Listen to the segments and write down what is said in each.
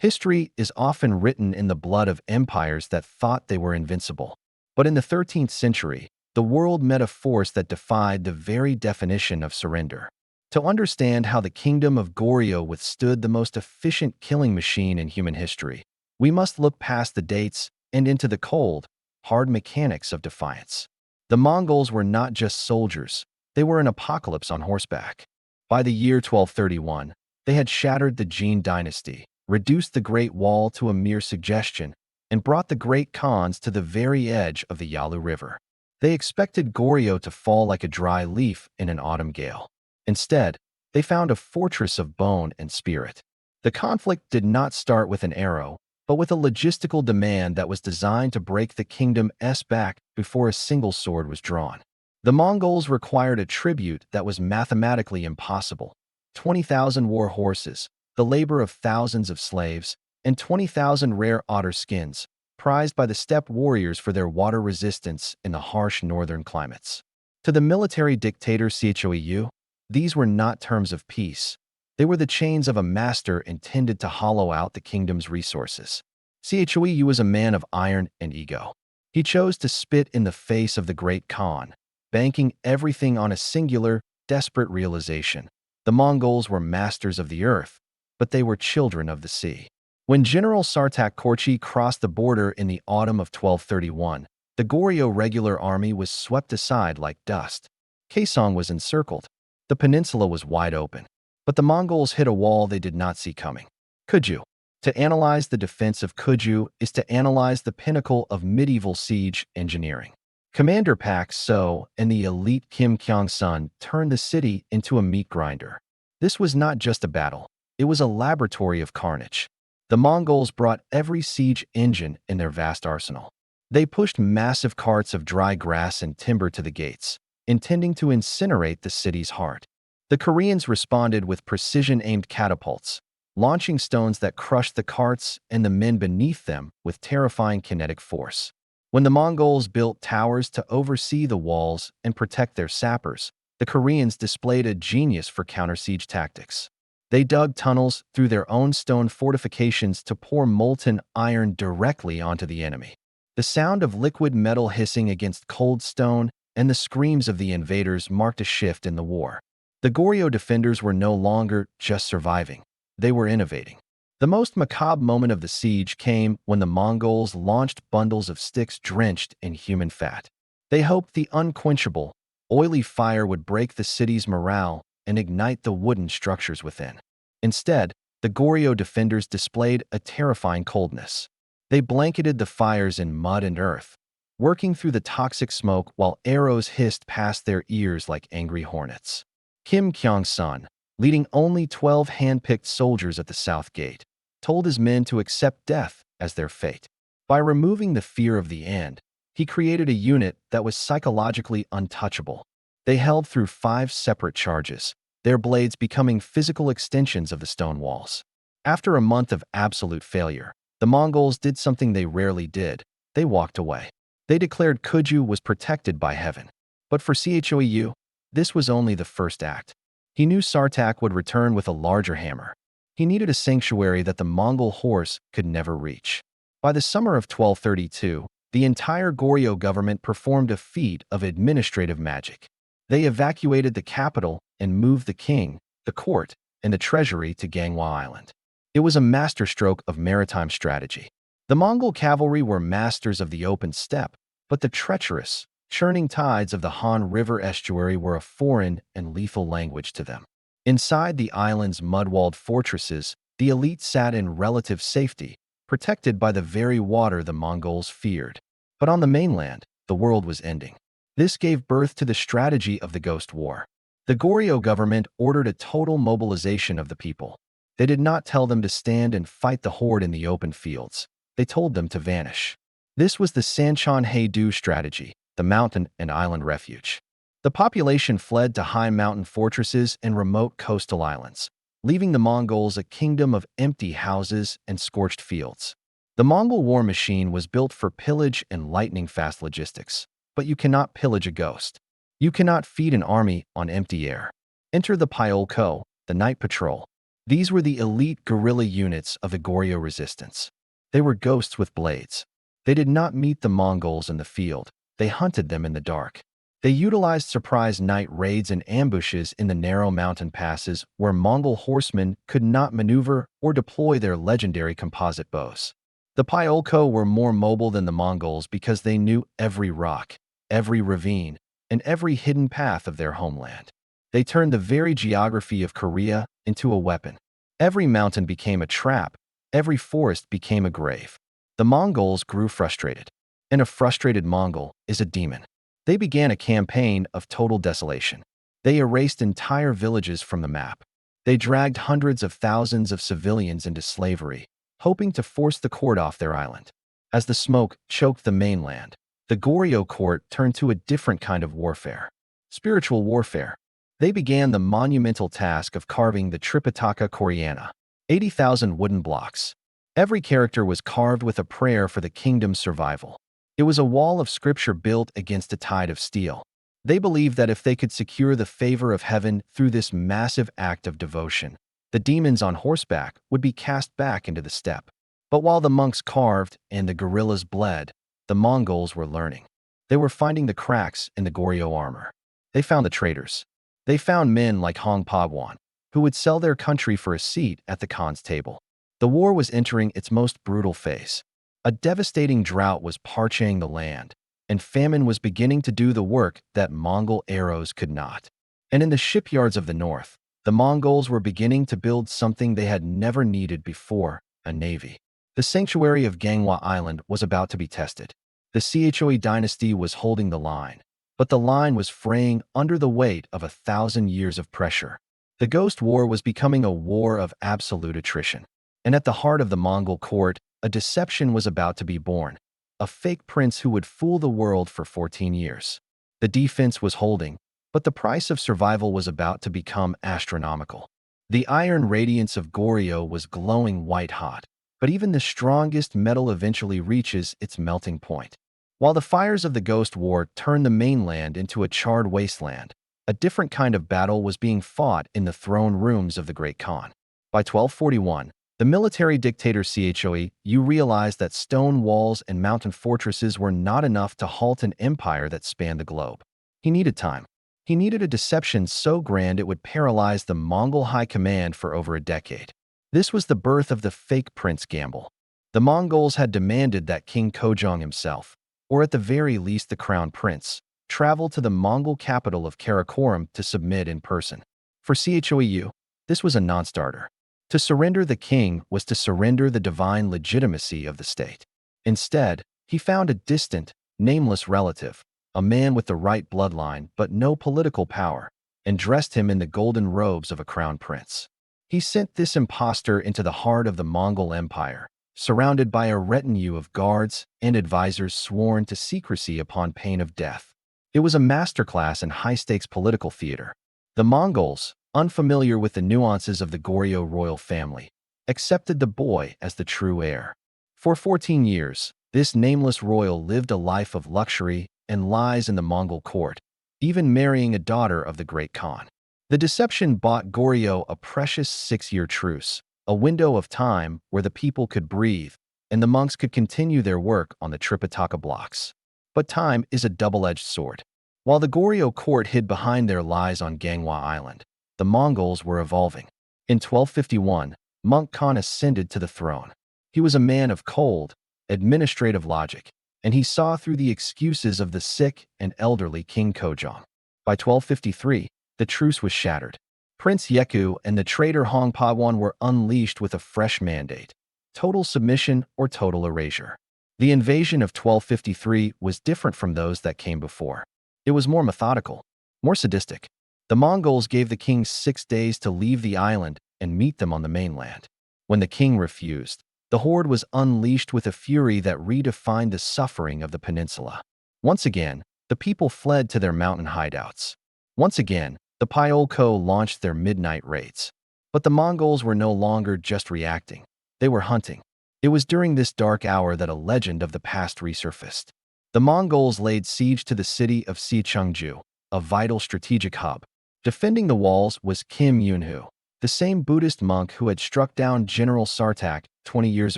History is often written in the blood of empires that thought they were invincible. But in the 13th century, the world met a force that defied the very definition of surrender. To understand how the kingdom of Koryo withstood the most efficient killing machine in human history, we must look past the dates and into the cold, hard mechanics of defiance. The Mongols were not just soldiers, they were an apocalypse on horseback. By the year 1231, they had shattered the Jin dynasty, reduced the Great Wall to a mere suggestion, and brought the Great Khans to the very edge of the Yalu River. They expected Koryo to fall like a dry leaf in an autumn gale. Instead, they found a fortress of bone and spirit. The conflict did not start with an arrow, but with a logistical demand that was designed to break the kingdom's back before a single sword was drawn. The Mongols required a tribute that was mathematically impossible: 20,000 war horses, the labor of thousands of slaves, and 20,000 rare otter skins, prized by the steppe warriors for their water resistance in the harsh northern climates. To the military dictator Choyu, these were not terms of peace. They were the chains of a master intended to hollow out the kingdom's resources. Choyu was a man of iron and ego. He chose to spit in the face of the Great Khan, banking everything on a singular, desperate realization: the Mongols were masters of the earth, but they were children of the sea. When General Sartak Korchi crossed the border in the autumn of 1231, the Koryo regular army was swept aside like dust. Kaesong was encircled. The peninsula was wide open. But the Mongols hit a wall they did not see coming: Kuju. To analyze the defense of Kuju is to analyze the pinnacle of medieval siege engineering. Commander Pak So and the elite Kim Kyong-sun turned the city into a meat grinder. This was not just a battle. It was a laboratory of carnage. The Mongols brought every siege engine in their vast arsenal. They pushed massive carts of dry grass and timber to the gates, intending to incinerate the city's heart. The Koreans responded with precision-aimed catapults, launching stones that crushed the carts and the men beneath them with terrifying kinetic force. When the Mongols built towers to oversee the walls and protect their sappers, the Koreans displayed a genius for counter-siege tactics. They dug tunnels through their own stone fortifications to pour molten iron directly onto the enemy. The sound of liquid metal hissing against cold stone and the screams of the invaders marked a shift in the war. The Koryo defenders were no longer just surviving. They were innovating. The most macabre moment of the siege came when the Mongols launched bundles of sticks drenched in human fat. They hoped the unquenchable, oily fire would break the city's morale and ignite the wooden structures within. Instead, the Koryo defenders displayed a terrifying coldness. They blanketed the fires in mud and earth, working through the toxic smoke while arrows hissed past their ears like angry hornets. Kim Kyong-sun, leading only 12 hand-picked soldiers at the south gate, told his men to accept death as their fate. By removing the fear of the end, he created a unit that was psychologically untouchable. They held through 5 separate charges, their blades becoming physical extensions of the stone walls. After a month of absolute failure, the Mongols did something they rarely did: they walked away. They declared Kuju was protected by heaven. But for Choyu, this was only the first act. He knew Sartak would return with a larger hammer. He needed a sanctuary that the Mongol horse could never reach. By the summer of 1232, the entire Koryo government performed a feat of administrative magic. They evacuated the capital and moved the king, the court, and the treasury to Ganghwa Island. It was a masterstroke of maritime strategy. The Mongol cavalry were masters of the open steppe, but the treacherous, churning tides of the Han River estuary were a foreign and lethal language to them. Inside the island's mud-walled fortresses, the elite sat in relative safety, protected by the very water the Mongols feared. But on the mainland, the world was ending. This gave birth to the strategy of the Ghost War. The Koryo government ordered a total mobilization of the people. They did not tell them to stand and fight the horde in the open fields. They told them to vanish. This was the Sanchon Heidu strategy, the mountain and island refuge. The population fled to high mountain fortresses and remote coastal islands, leaving the Mongols a kingdom of empty houses and scorched fields. The Mongol war machine was built for pillage and lightning-fast logistics. But you cannot pillage a ghost. You cannot feed an army on empty air. Enter the Pyol Ko, the night patrol. These were the elite guerrilla units of the Koryo resistance. They were ghosts with blades. They did not meet the Mongols in the field. They hunted them in the dark. They utilized surprise night raids and ambushes in the narrow mountain passes where Mongol horsemen could not maneuver or deploy their legendary composite bows. The Pyolko were more mobile than the Mongols because they knew every rock, every ravine, and every hidden path of their homeland. They turned the very geography of Korea into a weapon. Every mountain became a trap. Every forest became a grave. The Mongols grew frustrated. And a frustrated Mongol is a demon. They began a campaign of total desolation. They erased entire villages from the map. They dragged hundreds of thousands of civilians into slavery, hoping to force the court off their island. As the smoke choked the mainland, the Koryo court turned to a different kind of warfare. Spiritual warfare. They began the monumental task of carving the Tripitaka Koryana, 80,000 wooden blocks. Every character was carved with a prayer for the kingdom's survival. It was a wall of scripture built against a tide of steel. They believed that if they could secure the favor of heaven through this massive act of devotion, the demons on horseback would be cast back into the steppe. But while the monks carved and the guerrillas bled, the Mongols were learning. They were finding the cracks in the Koryo armor. They found the traitors. They found men like Hong Pagwan, who would sell their country for a seat at the Khan's table. The war was entering its most brutal phase. A devastating drought was parching the land, and famine was beginning to do the work that Mongol arrows could not. And in the shipyards of the north, the Mongols were beginning to build something they had never needed before, a navy. The sanctuary of Ganghwa Island was about to be tested. The Choi dynasty was holding the line, but the line was fraying under the weight of 1,000 years of pressure. The Ghost War was becoming a war of absolute attrition. And at the heart of the Mongol court, a deception was about to be born, a fake prince who would fool the world for 14 years. The defense was holding, but the price of survival was about to become astronomical. The iron radiance of Koryo was glowing white-hot, but even the strongest metal eventually reaches its melting point. While the fires of the Ghost War turned the mainland into a charred wasteland, a different kind of battle was being fought in the throne rooms of the Great Khan. By 1241, the military dictator Choi realized that stone walls and mountain fortresses were not enough to halt an empire that spanned the globe. He needed time. He needed a deception so grand it would paralyze the Mongol high command for over a decade. This was the birth of the fake prince gamble. The Mongols had demanded that King Kojong himself, or at the very least the crown prince, travel to the Mongol capital of Karakoram to submit in person. For Choi, this was a non-starter. To surrender the king was to surrender the divine legitimacy of the state. Instead, he found a distant, nameless relative, a man with the right bloodline but no political power, and dressed him in the golden robes of a crown prince. He sent this impostor into the heart of the Mongol Empire, surrounded by a retinue of guards and advisors sworn to secrecy upon pain of death. It was a masterclass in high-stakes political theater. The Mongols, unfamiliar with the nuances of the Koryo royal family, accepted the boy as the true heir. For 14 years, this nameless royal lived a life of luxury and lies in the Mongol court, even marrying a daughter of the Great Khan. The deception bought Koryo a precious 6-year truce, a window of time where the people could breathe and the monks could continue their work on the Tripitaka blocks. But time is a double-edged sword. While the Koryo court hid behind their lies on Ganghwa Island, the Mongols were evolving. In 1251, Monk Khan ascended to the throne. He was a man of cold, administrative logic, and he saw through the excuses of the sick and elderly King Kojong. By 1253, the truce was shattered. Prince Yeku and the traitor Hong Pagwan were unleashed with a fresh mandate: total submission or total erasure. The invasion of 1253 was different from those that came before. It was more methodical, more sadistic. The Mongols gave the king 6 days to leave the island and meet them on the mainland. When the king refused, the horde was unleashed with a fury that redefined the suffering of the peninsula. Once again, the people fled to their mountain hideouts. Once again, the Pyolko launched their midnight raids. But the Mongols were no longer just reacting. They were hunting. It was during this dark hour that a legend of the past resurfaced. The Mongols laid siege to the city of Sicheongju, a vital strategic hub. Defending the walls was Kim Yunhu, the same Buddhist monk who had struck down General Sartak 20 years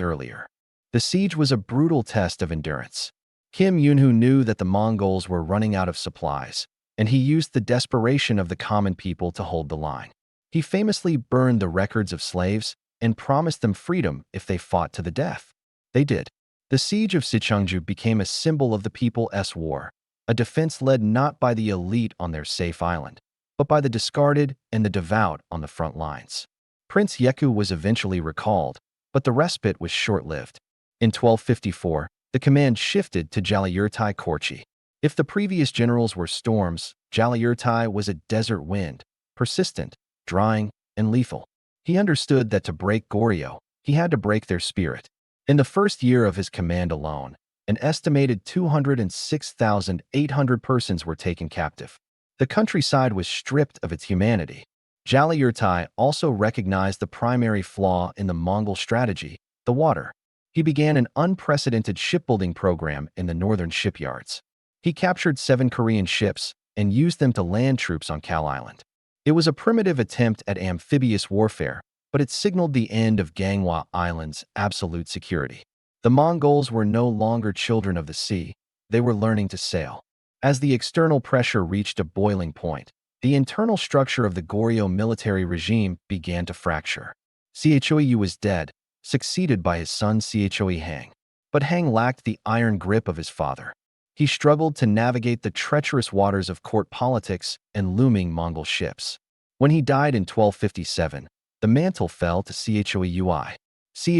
earlier. The siege was a brutal test of endurance. Kim Yunhu knew that the Mongols were running out of supplies, and he used the desperation of the common people to hold the line. He famously burned the records of slaves and promised them freedom if they fought to the death. They did. The siege of Sicheongju became a symbol of the people's war, a defense led not by the elite on their safe island, but by the discarded and the devout on the front lines. Prince Yeku was eventually recalled, but the respite was short-lived. In 1254, the command shifted to Jalayirtai Korchi. If the previous generals were storms, Jalayirtai was a desert wind, persistent, drying, and lethal. He understood that to break Koryo, he had to break their spirit. In the first year of his command alone, an estimated 206,800 persons were taken captive. The countryside was stripped of its humanity. Jalayirtai also recognized the primary flaw in the Mongol strategy, the water. He began an unprecedented shipbuilding program in the northern shipyards. He captured 7 Korean ships and used them to land troops on Kal Island. It was a primitive attempt at amphibious warfare, but it signaled the end of Ganghwa Island's absolute security. The Mongols were no longer children of the sea, they were learning to sail. As the external pressure reached a boiling point, the internal structure of the Koryo military regime began to fracture. Choi was dead, succeeded by his son Choi Hang. But Hang lacked the iron grip of his father. He struggled to navigate the treacherous waters of court politics and looming Mongol ships. When he died in 1257, the mantle fell to Choi.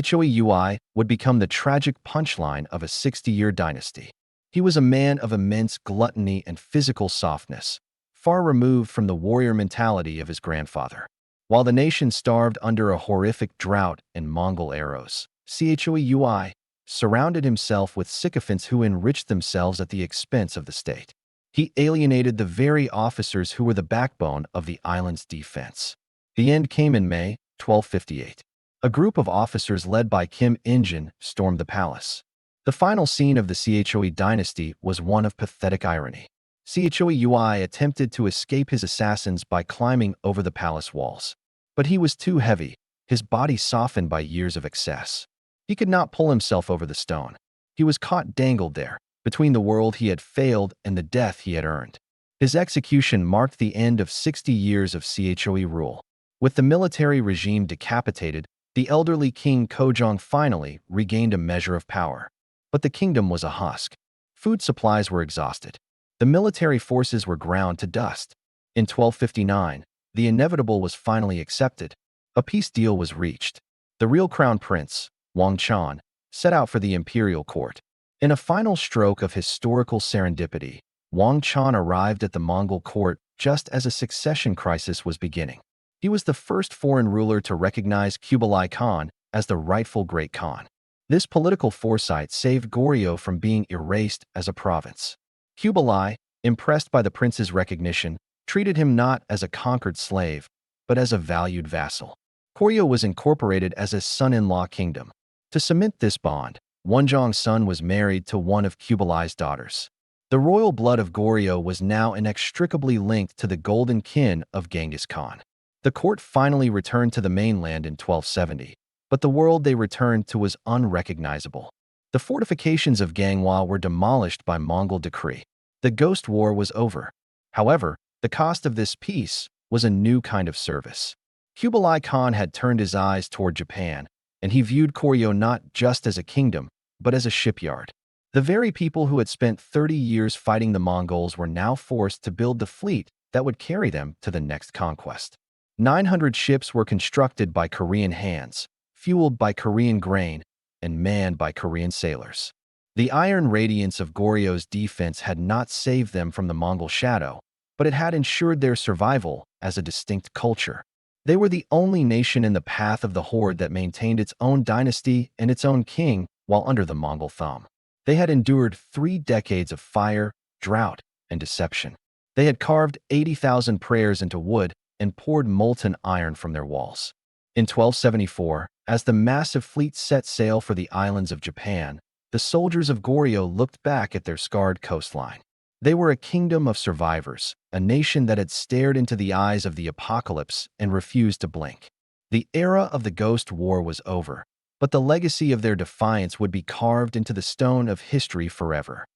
Choi would become the tragic punchline of a 60-year dynasty. He was a man of immense gluttony and physical softness, far removed from the warrior mentality of his grandfather. While the nation starved under a horrific drought and Mongol arrows, Choi surrounded himself with sycophants who enriched themselves at the expense of the state. He alienated the very officers who were the backbone of the island's defense. The end came in May 1258. A group of officers led by Kim In-jin stormed the palace. The final scene of the Choi dynasty was one of pathetic irony. Choi attempted to escape his assassins by climbing over the palace walls. But he was too heavy, his body softened by years of excess. He could not pull himself over the stone. He was caught dangled there, between the world he had failed and the death he had earned. His execution marked the end of 60 years of Choi rule. With the military regime decapitated, the elderly King Kojong finally regained a measure of power. But the kingdom was a husk. Food supplies were exhausted. The military forces were ground to dust. In 1259, the inevitable was finally accepted. A peace deal was reached. The real crown prince, Wang Chan, set out for the imperial court. In a final stroke of historical serendipity, Wang Chan arrived at the Mongol court just as a succession crisis was beginning. He was the first foreign ruler to recognize Kublai Khan as the rightful Great Khan. This political foresight saved Koryo from being erased as a province. Kublai, impressed by the prince's recognition, treated him not as a conquered slave, but as a valued vassal. Koryo was incorporated as a son-in-law kingdom. To cement this bond, Wonjong's son was married to one of Kublai's daughters. The royal blood of Koryo was now inextricably linked to the golden kin of Genghis Khan. The court finally returned to the mainland in 1270, but the world they returned to was unrecognizable. The fortifications of Ganghwa were demolished by Mongol decree. The Ghost War was over. However, the cost of this peace was a new kind of service. Kublai Khan had turned his eyes toward Japan, and he viewed Koryo not just as a kingdom, but as a shipyard. The very people who had spent 30 years fighting the Mongols were now forced to build the fleet that would carry them to the next conquest. 900 ships were constructed by Korean hands, fueled by Korean grain, and manned by Korean sailors. The iron radiance of Koryo's defense had not saved them from the Mongol shadow, but it had ensured their survival as a distinct culture. They were the only nation in the path of the horde that maintained its own dynasty and its own king while under the Mongol thumb. They had endured 3 decades of fire, drought, and deception. They had carved 80,000 prayers into wood and poured molten iron from their walls. In 1274, as the massive fleet set sail for the islands of Japan, the soldiers of Koryo looked back at their scarred coastline. They were a kingdom of survivors, a nation that had stared into the eyes of the apocalypse and refused to blink. The era of the Ghost War was over, but the legacy of their defiance would be carved into the stone of history forever.